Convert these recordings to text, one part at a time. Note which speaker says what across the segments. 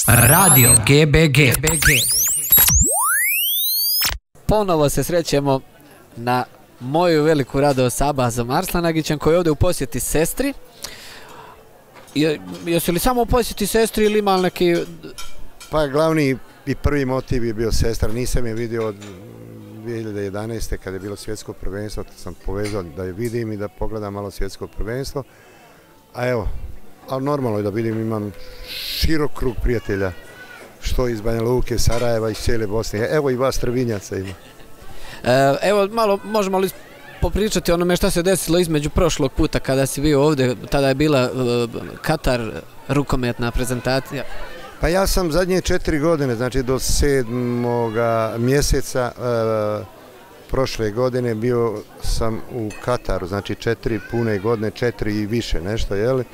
Speaker 1: Radio GBG. Ponovo se srećemo na moju veliku radost sa Abazom Arslanagićem koji je ovdje u posjeti sestri. Jesi li samo u posjeti sestri ili ima neki...
Speaker 2: Pa glavni i prvi motiv je bio sestra. Nisam je vidio od 2011. kada je bilo svjetsko prvenstvo, sam povezao da je vidim i da pogledam malo svjetsko prvenstvo. A evo, ali normalno je da vidim, imam širok krug prijatelja, što iz Banja Luke, Sarajeva i cijele Bosne. Evo i vas Trvinjaca ima.
Speaker 1: Evo, malo možemo li popričati o onome što se desilo između prošlog puta kada si bio ovdje, tada je bila Katar rukometna prezentacija.
Speaker 2: Pa ja sam zadnje 4 godine, znači do 7. mjeseca prošle godine bio sam u Kataru, znači 4 pune godine, 4 i više nešto, jeli?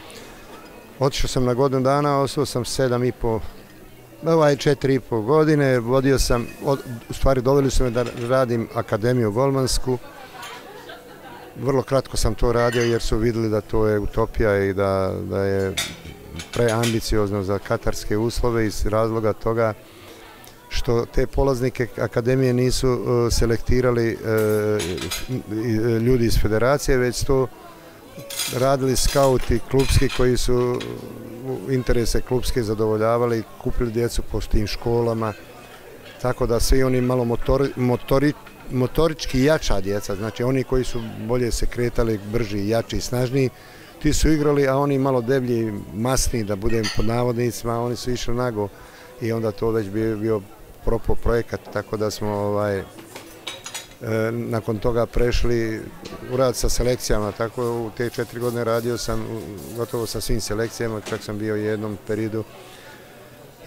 Speaker 2: Otišao sam na godinu dana, ostao sam 4,5 godine, vodio sam, u stvari doveli su me da radim Akademiju golmansku. Vrlo kratko sam to radio jer su vidjeli da to je utopija i da je preambiciozno za katarske uslove iz razloga toga što te polaznike akademije nisu selektirali ljudi iz federacije, već to radili skauti klubski koji su interese klubske zadovoljavali, kupili djecu po tim školama, tako da svi oni malo motorički jača djeca, znači oni koji su bolje se kretali, brži, jači i snažniji, ti su igrali, a oni malo deblji, masniji, da budem pod navodnicima, oni su išli nago i onda to već bio propao projekat, tako da smo nakon toga prešli u rad sa selekcijama, tako u te 4 godine radio sam gotovo sa svim selekcijama, čak sam bio u jednom periodu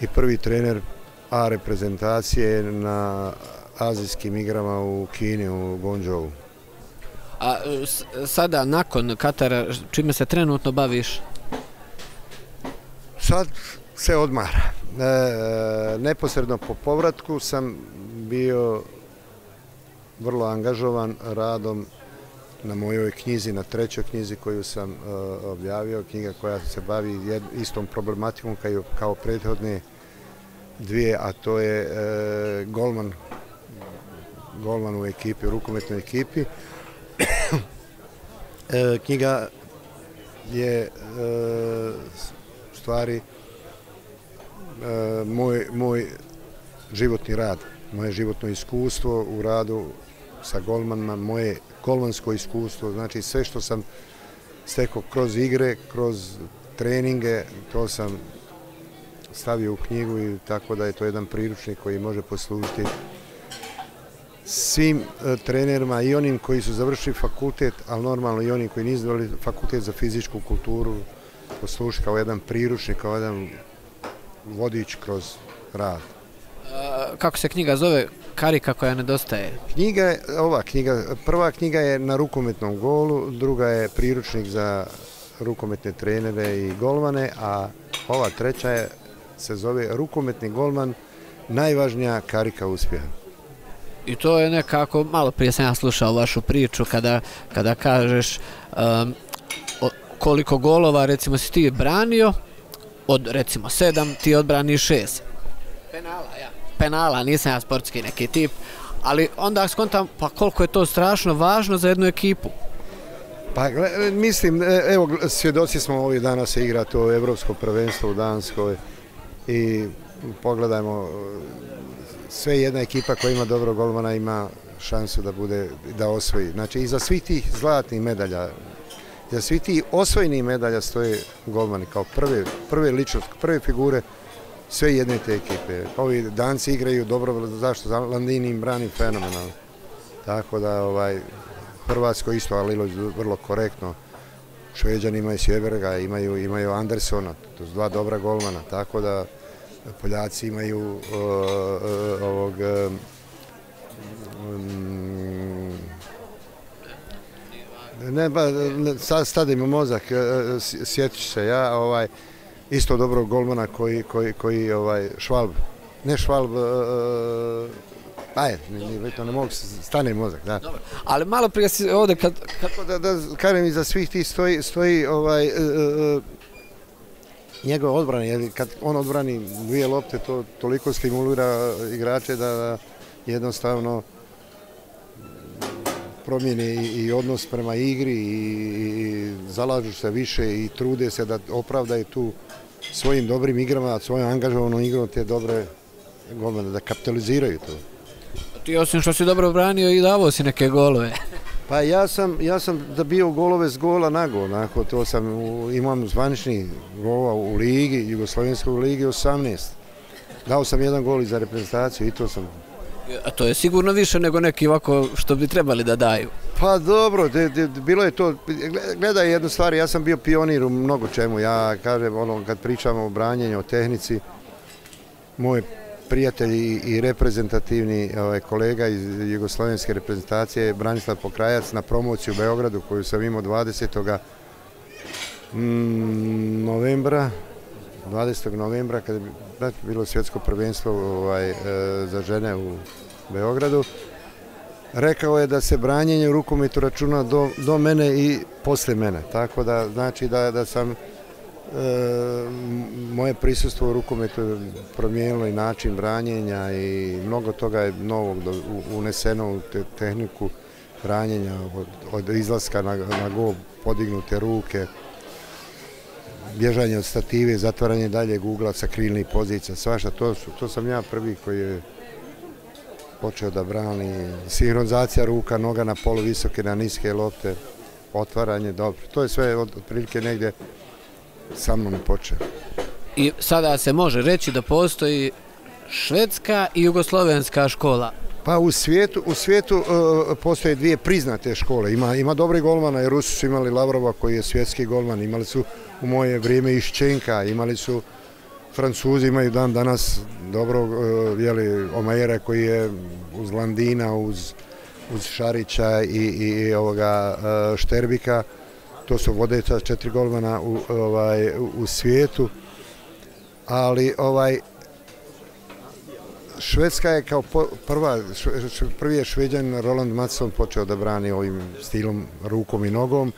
Speaker 2: i prvi trener A reprezentacije na azijskim igrama u Kini, u Guangzhou.
Speaker 1: A sada, nakon Katara, čime se trenutno baviš?
Speaker 2: Sad se odmara. Neposredno po povratku sam bio vrlo angažovan radom na mojoj knjizi, na 3. knjizi koju sam objavio, knjiga koja se bavi istom problematikom kao prethodne 2, a to je golman u ekipi, u rukometnoj ekipi. Knjiga je stvari moj životni rad, moje životno iskustvo u radu sa golmanima, moje golmansko iskustvo, znači sve što sam stekao kroz igre, kroz treninge, to sam stavio u knjigu i tako da je to jedan priručnik koji može poslužiti svim trenerima i onim koji su završili fakultet, ali normalno i oni koji nisu završili fakultet za fizičku kulturu, poslušati kao jedan priručnik, kao jedan vodič kroz rad.
Speaker 1: Kako se knjiga zove? Karika koja nedostaje?
Speaker 2: Prva knjiga je na rukometnom golu, druga je priručnik za rukometne trenere i golmane, a ova 3. se zove Rukometni golman, najvažnija karika uspjeha.
Speaker 1: I to je nekako, malo prije sam ja slušao vašu priču kada kažeš koliko golova recimo si ti branio, od recimo 7 ti odbraniš 6. Penala, nisam ja sportski neki tip, ali onda skontam pa koliko je to strašno važno za jednu ekipu.
Speaker 2: Pa mislim, evo svjedoci smo ovih dana se igra to evropsko prvenstvo u Danskoj i pogledajmo, sve jedna ekipa koja ima dobro golmana ima šansu da osvoji. Znači iza svih tih zlatnih medalja, iza svih tih osvojenih medalja stoje golmani kao prve ličnosti, prve figure sve jedne te ekipe. Ovi Danci igraju dobro, zašto? Landini im brani fenomenalno. Tako da Hrvatsko isto, ali vrlo korektno. Šveđani imaju Sjeberga, imaju Andersona, to su 2 dobra golmana, tako da Poljaci imaju sad stade mi mozak, sjetit ću se ja, isto dobrog golmana koji Švalb, ne Švalb, ne mogu, stane mozak, da.
Speaker 1: Dobar. Ali malo prije si ovdje kad...
Speaker 2: Da kažem, iza svih tih stoji njegove odbrane, jer kad on odbrani dvije lopte, to toliko stimulira igrače da jednostavno promijeni i odnos prema igri i zalažu se više i trude se da opravdaju tu svojim dobrim igrama, svojom angažovanom igrom te dobre golmane, da kapitaliziraju to.
Speaker 1: Ti osim što si dobro branio i davao si neke golove.
Speaker 2: Pa ja sam dobio golove s gola na gol, to sam, imam zvanični golova u ligi, Jugoslovenskoj ligi 18. Dao sam jedan gol i za reprezentaciju i to sam.
Speaker 1: A to je sigurno više nego neki ovako što bi trebali da daju.
Speaker 2: Pa dobro, bilo je to, gledaj jednu stvar, ja sam bio pionir u mnogo čemu, ja kažem kad pričamo o branjenju, o tehnici, moj prijatelj i reprezentativni kolega iz jugoslovenske reprezentacije Branislav Pokrajac na promociju u Beogradu koju sam imao 20. novembra kada je bilo svjetsko prvenstvo za žene u Beogradu. Rekao je da se branjenje u rukometu računa do mene i poslije mene, tako da znači da sam moje prisustvo u rukometu promijenilo i način branjenja i mnogo toga je novog uneseno u tehniku branjenja od izlaska na gol, podignute ruke, bježanje od stative, zatvaranje daljeg ugla sa krilnih pozicija, svašta, to sam ja prvi koji je počeo da brani, sinhronizacija ruka, noga na polu visoke, na niske lopte, otvaranje, dobro, to je sve otprilike negdje sa mnom počeo.
Speaker 1: I sada se može reći da postoji švedska i jugoslovenska škola.
Speaker 2: Pa u svijetu postoje dvije priznate škole. Ima dobri golmana, jer Rusi su imali Lavrova koji je svjetski golman, imali su u moje vrijeme Iščenka, imali su Francuzi, imaju dan danas dobrog Omajera koji je uz Landina, uz Šarića i Šterbika. To su vodeća 4 golmana u svijetu, ali Švedska je kao prvi je Šveđan Roland Mattsson počeo da brani ovim stilom rukom i nogom.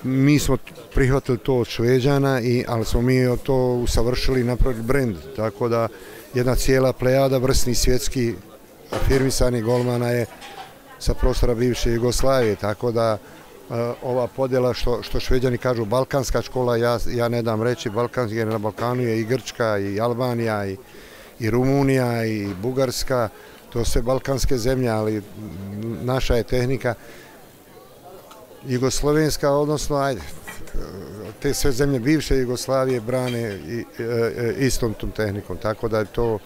Speaker 2: Mi smo prihvatili to od Šveđana, ali smo mi to usavršili i napravili brend, tako da jedna cijela plejada vrsnih svjetskih afirmisanih golmana je sa prostora bivše Jugoslavije, tako da ova podjela što Šveđani kažu balkanska škola, ja ne dam reći balkanski, jer na Balkanu je i Grčka i Albanija i Rumunija i Bugarska, to sve balkanske zemlje, ali naša je tehnika jugoslovenska, odnosno te sve zemlje bivše Jugoslavije brane istom tom tehnikom, tako da je to.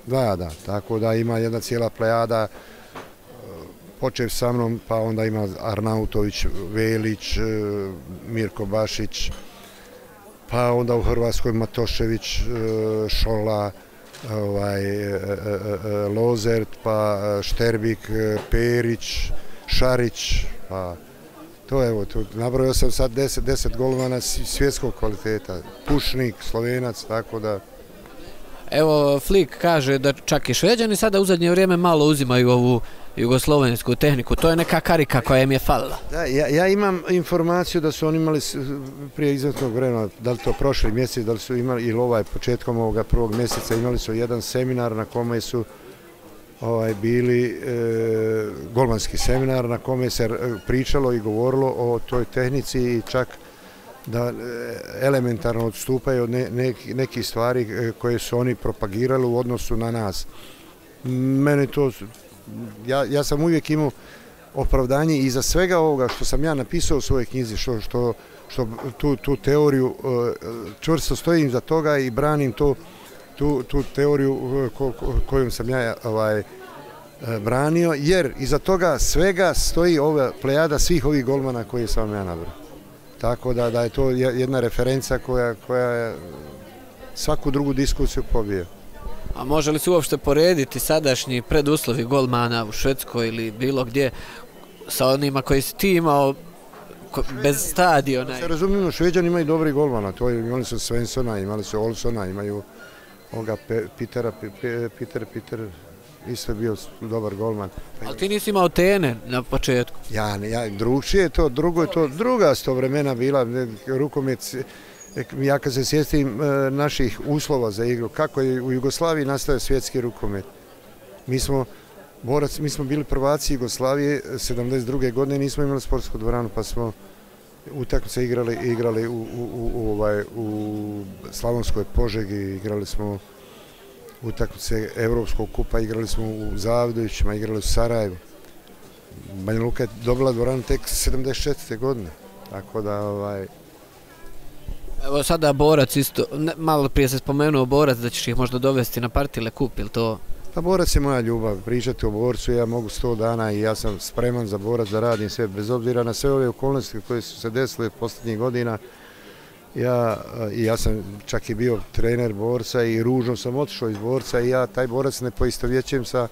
Speaker 2: Da, tako da ima jedna cijela plejada, počev sa mnom, pa onda ima Arnautović, Velić, Mirko Bašić, pa onda u Hrvatskoj Matošević, Šola, Lozert, pa Šterbik, Perić, Šarić, pa to evo, nabrojao sam sad 10 golmana svjetskog kvaliteta, Pušnik, Slovenac, tako da.
Speaker 1: Evo, Flik kaže da čak i Šveđani sada u zadnje vrijeme malo uzimaju ovu jugoslovensku tehniku, to je neka karika koja im je falila.
Speaker 2: Da, ja imam informaciju da su oni imali prije izvjesnog vremena, da li to prošli mjesec, da li su imali, ili početkom ovoga prvog mjeseca, imali su jedan seminar na kome su bili golmanski seminar na kome se pričalo i govorilo o toj tehnici i čak da elementarno odstupaju od nekih stvari koje su oni propagirali u odnosu na nas. Mene to, ja sam uvijek imao opravdanje iza svega ovoga što sam ja napisao u svojoj knjizi, što tu teoriju čvrsto stojim za toga i branim tu teoriju kojom sam ja branio, jer iza toga svega stoji ova plejada svih ovih golmana koje sam ja nabrao. Tako da je to jedna referenca koja je svaku drugu diskusiju pobije.
Speaker 1: A može li se uopšte porediti sadašnji preduslovi golmana u Švedskoj ili bilo gdje sa onima koji si ti imao bez stadiona?
Speaker 2: Se razumijemo, Šveđani imaju dobri golmana, imali su Svensona, imali su Olsona, imaju ovoga Peter isto je bio dobar golman.
Speaker 1: Ali ti nisi imao Tene na početku?
Speaker 2: Ja, drugčije je to, druga su to vremena bila, rukomet, ja kad se sjetim naših uslova za igru, kako je u Jugoslaviji nastao svjetski rukomet. Mi smo bili prvaci Jugoslavije, 72. godine nismo imali sportsku dvoranu, pa smo utakmice igrali u Slavonskoj Požegi, igrali smo utakmice Evropskog kupa, igrali smo u Zavidovićima, igrali u Sarajevu. Banja Luka je dobila dvoranu tek 74. godine, tako da
Speaker 1: Evo sada Borac isto, malo prije se spomenuo Borac da ćeš ih možda dovesti na Partile kup, ili to?
Speaker 2: Pa Borac je moja ljubav, pričati o Borcu ja mogu 100 dana i ja sam spreman za Borac da radim sve, bez obzira na sve ove okolnosti koje su se desile posljednjih godina. Ja sam čak i bio trener Borca i ružno sam otišao iz Borca i ja taj Borac ne poistovjećujem sa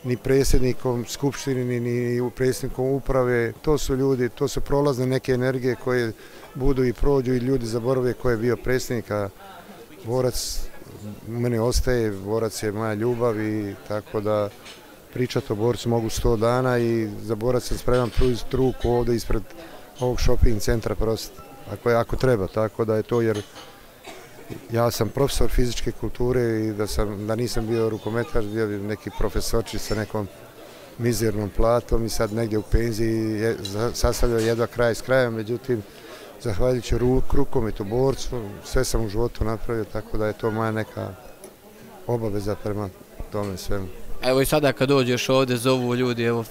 Speaker 2: ni predsjednikom skupštine, ni predsjednikom uprave. To su ljudi, to su prolazne neke energije koje budu i prođu i ljudi zaborave ko je bio predsjednik, a Borac u mene ostaje, Borac je moja ljubav i tako da pričati o Borcu mogu 100 dana i za Borac sam spreman pružiti ruku ovdje ispred ovog shopping centra prosto, ako treba, tako da je to jer ja sam profesor fizičke kulture i da nisam bio rukometaš, bio bi neki profesorčić sa nekom mizernom platom i sad negdje u penziji sastavljao jedva kraj s krajem, međutim zahvaljujući rukometu, Borcu, sve sam u životu napravio, tako da je to moja neka obaveza prema tome svemu.
Speaker 1: Evo i sada kad dođeš ovdje zovu ljudi, evo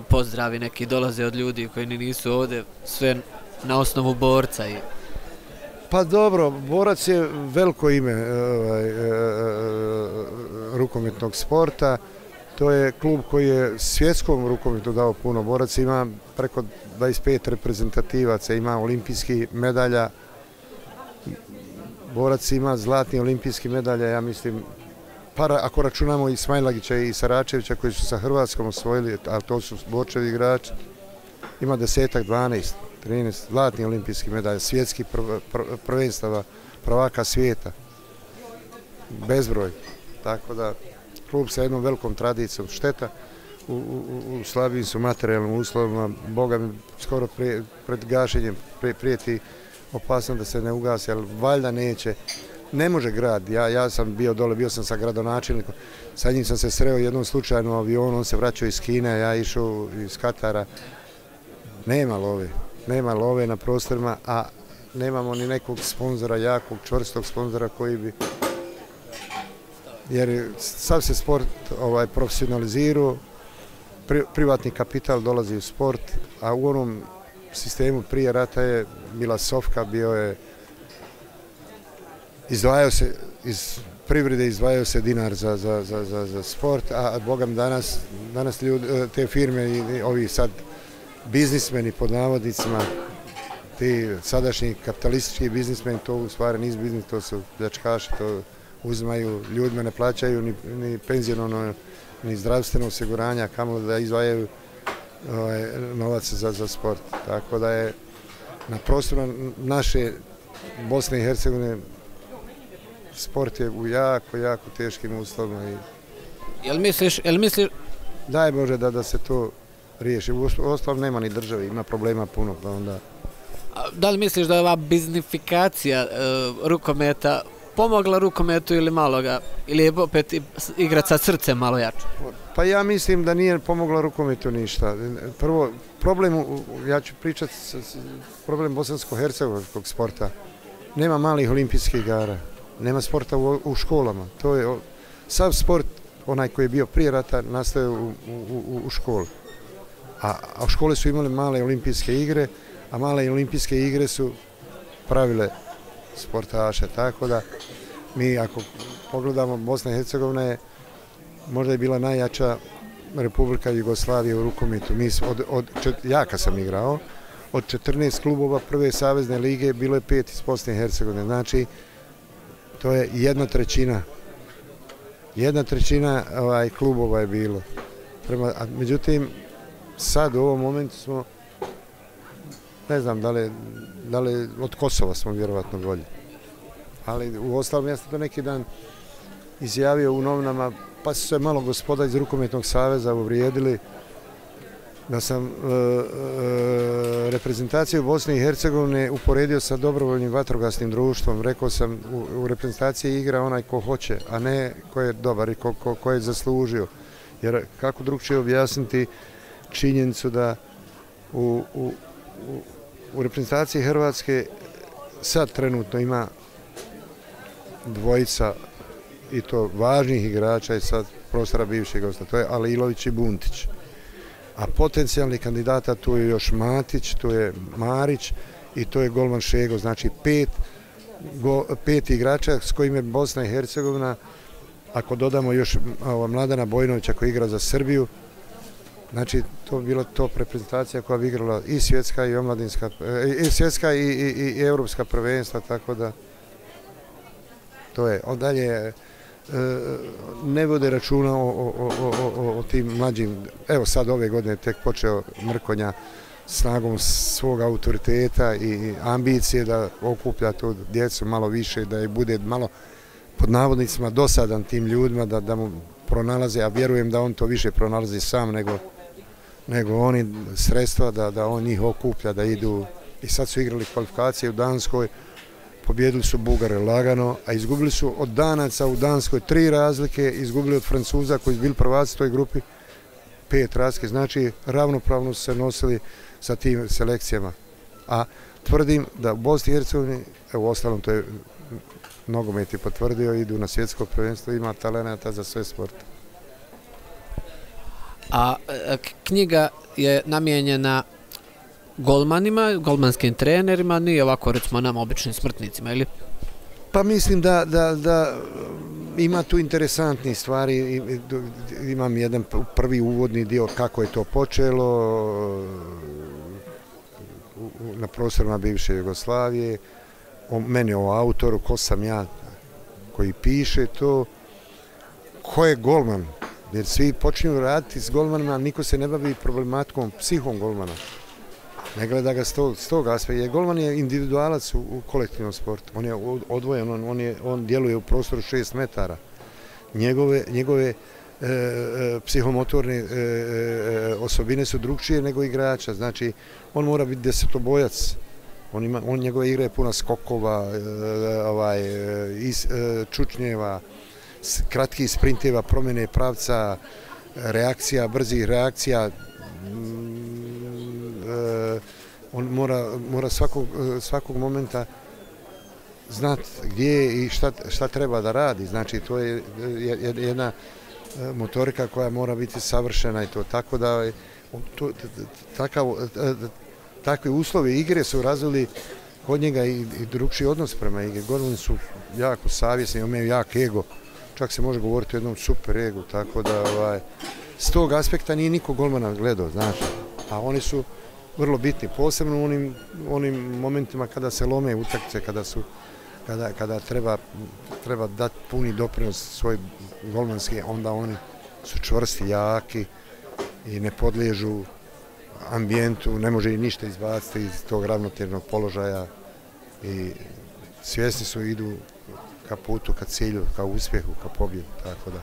Speaker 1: pozdravi neki dolaze od ljudi koji nisu ovdje, sve na osnovu Borca.
Speaker 2: Pa dobro, Borac je veliko ime rukometnog sporta. To je klub koji je svjetskom rukometu dao puno. Borac ima preko 25 reprezentativaca, ima olimpijskih medalja. Borac ima zlatni olimpijski medalja, ja mislim, ako računamo i Smajlagića i Saračevića koji su sa Hrvatskom osvojili, a to su Borčevi igrači, ima 10-ak, 12, 13 zlatnih olimpijskih medalja, svjetskih prvenstava, prvaka svijeta, bezbroj. Tako da klub sa jednom velikom tradicijom, šteta u slabijim su materijalnim uslovima, Boga mi skoro pred gašenjem prijeti opasno da se ne ugasi, ali valjda neće. Ne može grad, ja sam bio dole, bio sam sa gradonačelnikom, sa njim sam se sreo jednom slučajno u avionu, on se vraćao iz Kine, ja išao iz Katara. Nema love na prostorima, a nemamo ni nekog sponzora, jakog, čvrstog sponzora koji bi... Jer sav se sport profesionalizirao, privatni kapital dolazi u sport, a u onom sistemu prije rata je bila sofka, bio je... Izdvajao se iz privrede, izdvajao se dinar za sport, a bogam danas te firme i ovi sad biznismeni pod navodnicima, ti sadašnji kapitalistički biznismeni, to u stvari nisu biznis, to su pljačkaši, to uzimaju, ljudima ne plaćaju ni penziono, ni zdravstveno osiguranja, kamoli da izdvajaju novac za sport. Tako da je na prostorima naše Bosne i Hercegovine sport je u jako teškim uslovima.
Speaker 1: Jel misliš...
Speaker 2: Daj Bože da se to riješi. U ostalom nema ni države, ima problema puno. Pa onda...
Speaker 1: Da li misliš da je ova biznifikacija rukometa pomogla rukometu ili malo ga, ili je opet igrat sa srcem malo jače?
Speaker 2: Pa ja mislim da nije pomogla rukometu ništa. Prvo, ja ću pričati problem bosansko-hercegovačkog sporta. Nema malih olimpijskih igara, nema sporta u školama. To je sav sport, onaj koji je bio prije rata, nastaje u školi. A škole su imale male olimpijske igre, a male olimpijske igre su pravile sportaše. Tako da mi, ako pogledamo, Bosna i Hercegovina je možda je bila najjača Republika Jugoslavije u rukometu. Ja kad sam igrao, od 14 klubova prve savezne lige bilo je 5 iz Bosne i Hercegovine. Znači, to je 1/3. 1/3 klubova je bilo. Međutim, sad u ovom momentu smo, ne znam da li od Kosova smo vjerovatno bolji. Ali u ostalom, ja sam to neki dan izjavio u novinama, pa su se malo gospoda iz Rukometnog saveza uvrijedili da sam reprezentaciju Bosne i Hercegovine uporedio sa dobrovoljnim vatrogasnim društvom. Rekao sam u reprezentaciji igra onaj ko hoće, a ne ko je dobar i ko je zaslužio. Jer kako drugčije objasniti činjenicu da u reprezentaciji Hrvatske sad trenutno ima dvojica i to važnih igrača i sad prostora bivšeg gosta, to je Alilović i Buntić. A potencijalni kandidata tu je još Matić, tu je Marić i to je golman Šego. Znači pet igrača s kojim je Bosna i Hercegovina, ako dodamo još Mladena Bojnovića koji igra za Srbiju, znači to bi bila top reprezentacija koja bi igrala i svjetska i omladinska, i svjetska i europska prvenstva, tako da to je. Dalje ne vode računa o tim mlađim, evo sad ove godine tek počeo Mrkonja snagom svog autoriteta i ambicije da okuplja tu djecu malo više, da je bude malo pod navodnicima dosadan tim ljudima, da mu pronalaze, a vjerujem da on to više pronalazi sam nego oni sredstva, da on njih okuplja, da idu. I sad su igrali kvalifikacije u Danskoj, pobjedili su Bugare lagano, a izgubili su od Danaca u Danskoj 3 razlike, izgubili od Francuza koji su bili prvaci u toj grupi 5 razlike, znači ravnopravno su se nosili sa tim selekcijama. A tvrdim da u Bosni i Hercegovini, evo ostalom to je nogomet je potvrdio, idu na svjetsko prvenstvo, ima talenata za sve sporte.
Speaker 1: A knjiga je namijenjena golmanima, golmanskim trenerima, nije ovako recimo nama običnim smrtnicima, ili?
Speaker 2: Pa mislim da ima tu interesantnih stvari, imam jedan prvi uvodni dio kako je to počelo na prostorima bivše Jugoslavije, meni o autoru, ko sam ja koji piše to, ko je golman, jer svi počinju raditi s golmanima, niko se ne bavi problematikom psihom golmana. Ne gleda ga s tog aspekta, jer golman je individualac u kolektivnom sportu, on je odvojen, on djeluje u prostoru 6 metara. Njegove psihomotorne osobine su drugčije nego igrača, znači on mora biti desetobojac, njegova igra je puna skokova, čučnjeva, kratkih sprinteva, promjene pravca, reakcija, brzih reakcija. On mora svakog momenta znati gdje je i šta treba da radi. Znači to je jedna motorika koja mora biti savršena i to. Tako da takvi uslovi igre su razvili kod njega i drugčiji odnos prema igri. Golmani su jako savjesni, imaju jak ego. Čak se može govoriti o jednom super egu, tako da s tog aspekta nije niko golmana gledao, znaš. A oni su vrlo bitni, posebno u onim momentima kada se lome utakmice, kada treba dati puni doprinos svoj golmanski, onda oni su čvrsti, jaki i ne podliježu ambijentu, ne može ih ništa izbaciti iz tog ravnotežnog položaja i svjesni su, idu ka putu, ka cilju, ka uspjehu, ka pobjedu, tako da.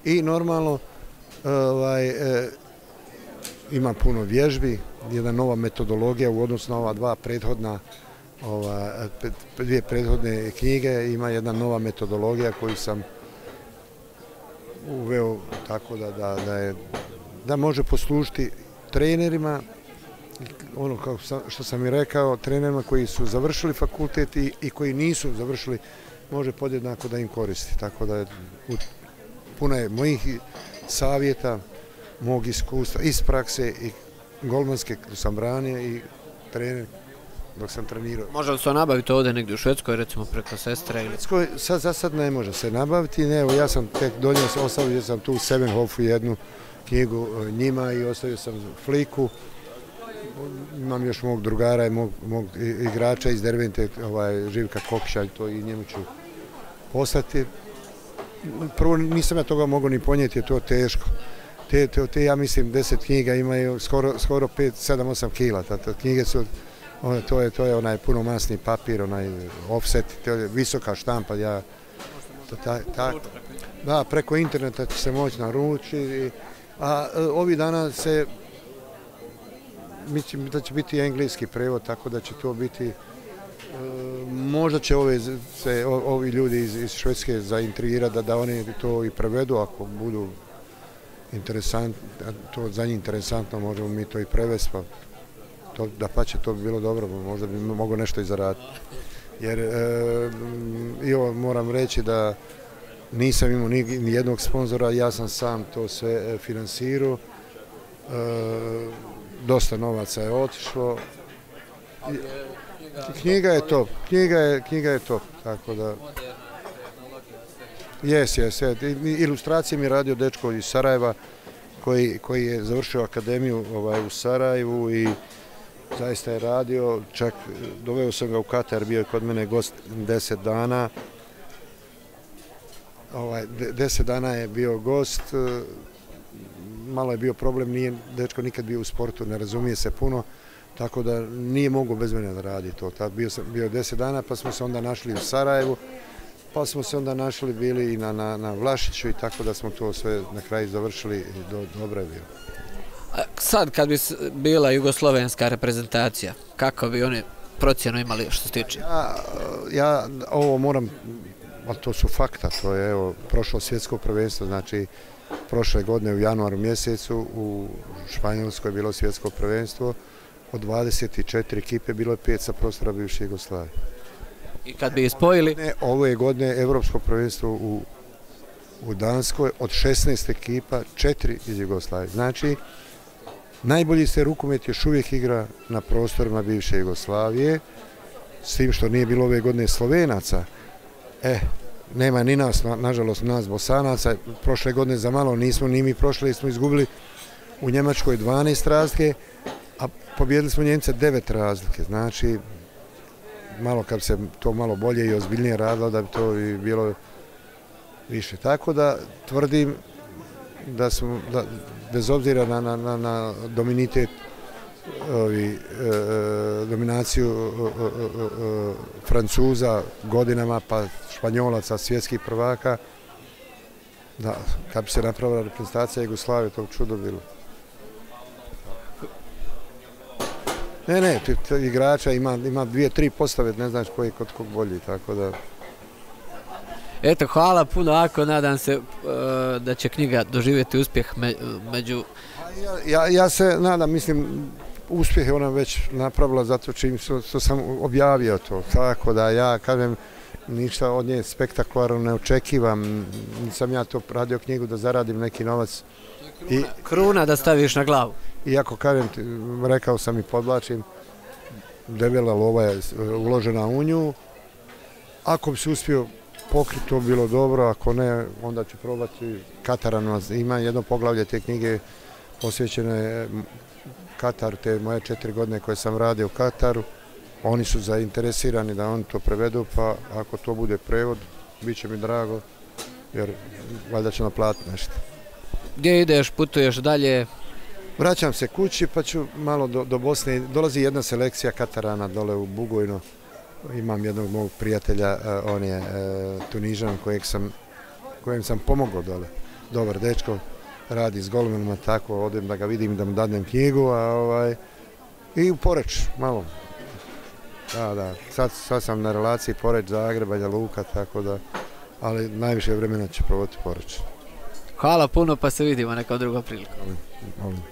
Speaker 2: I normalno ima puno vježbi, jedna nova metodologija u odnosu na ova dvije prethodne knjige, ima jedna nova metodologija koju sam uveo tako da može poslužiti trenerima, ono kao što sam i rekao, trenerima koji su završili fakultet i koji nisu završili, može podjednako da im koristi. Tako da puno je mojih savjeta, mog iskustva iz prakse i golmanske koju sam branio i trener dok sam trenirao.
Speaker 1: Može li se nabaviti ovdje negdje u Švedskoj, recimo preko sestre?
Speaker 2: Za sad ne može se nabaviti. Evo, ja sam tek donio, ostavio sam tu u Sevenhofu jednu knjigu njima i ostavio sam Fliku. Imam još mog drugara i mog igrača iz Dervente, Živka Kokiša, to i njemu ću poslati. Prvo nisam ja toga mogao ni ponijeti, je to teško. Ja mislim 10 knjiga imaju skoro 5, 7, 8 kila. Knjige su, to je onaj punomasni papir, onaj offset, to je visoka štampa. Da, preko interneta će se moći naručiti, a ovih dana se, mislim da će biti engleski prevod, tako da će to biti, možda će ovi ljudi iz Švedske zaintrigirati da oni to i prevedu, ako budu interesantno, to za njih interesantno, možemo mi to i prevesti, pa dapače, to bi bilo dobro, možda bi mogao nešto i zaraditi. Jer i ovo moram reći da nisam imao ni jednog sponzora, ja sam sam to sve finansirao, dosta novaca je otišlo. Knjiga je top, tako da... Jes. Ilustracije mi je radio dečko iz Sarajeva, koji je završio akademiju u Sarajevu i zaista je radio, čak doveo sam ga u Katar, bio je kod mene gost 10 dana. 10 dana je bio gost, malo je bio problem, nije dečko nikad bio u sportu, ne razumije se puno, tako da nije mogao bez mene da radi to. Tad bio 10 dana, pa smo se onda našli u Sarajevu, pa smo se onda našli bili i na Vlašiću i tako da smo to sve na kraju završili i dobro je bilo.
Speaker 1: Sad kad bi bila jugoslovenska reprezentacija, kako bi oni procjenu imali što se tiče?
Speaker 2: Ja ovo moram, ali to su fakta, to je prošlo svjetsko prvenstvo, znači prošle godine u januaru mjesecu u Španjolskoj je bilo svjetsko prvenstvo, od 24 ekipe bilo je 5 sa prostora bivše Jugoslavije.
Speaker 1: I kad bi spojili?
Speaker 2: Ove godine Evropsko prvenstvo u Danskoj, od 16 ekipa, 4 iz Jugoslavije. Znači, najbolji se rukomet još uvijek igra na prostorima bivše Jugoslavije, s tim što nije bilo ove godine Slovenaca. Nema ni nas, nažalost, nas Bosanaca. Prošle godine za malo nismo ni mi prošli, smo izgubili u Njemačkoj 12 razlike, a pobjedili smo Njemce 9 razlike. Znači, malo kad se to malo bolje i ozbiljnije radilo, da bi to i bilo više. Tako da tvrdim da smo, bez obzira na dominitet, dominaciju Francuza godinama, pa Španjolaca, svjetskih prvaka, da kad bi se napravila reprezentacija Jugoslavije, to bi čudo bilo. Ne, igrača ima 2-3 postave, ne znaš koji je kod kog bolji, tako da...
Speaker 1: Eto, hvala puno, ako nadam se da će knjiga doživjeti uspjeh među...
Speaker 2: Ja se nadam, mislim, uspjeh je ona već napravila zato čim što sam objavio to, tako da ja kažem ništa od nje spektakularno ne očekivam, nisam ja to radio knjigu da zaradim neki novac.
Speaker 1: Kruna da staviš na glavu.
Speaker 2: Iako kažem, rekao sam i podvlačim, debela lova je uložena u nju, ako bi se uspio pokriti to bilo dobro, ako ne, onda ću probati Kataranu. Ima jedno poglavlje te knjige posvećeno je Katar, te moje 4 godine koje sam radio u Kataru. Oni su zainteresirani da oni to prevedu, pa ako to bude prevod, bit će mi drago, jer valjda će naplatiti nešto.
Speaker 1: Gdje ideš, putuješ dalje?
Speaker 2: Vraćam se kući, pa ću malo do Bosne. Dolazi jedna selekcija Katarana dole u Bugojno. Imam jednog mog prijatelja, on je Tunižan kojem sam pomogao dole. Dobar dečko, radi s golmanima, tako odem da ga vidim, da mu dadnem knjigu, i u Poreč malo. Da, sad sam na relaciji Poreč, Zagreb, Banja Luka, tako da, ali najviše vremena ću provoditi Poreč.
Speaker 1: Hvala puno, pa se vidimo neka druga prilika.
Speaker 2: Molim.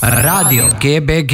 Speaker 3: Radio GBG.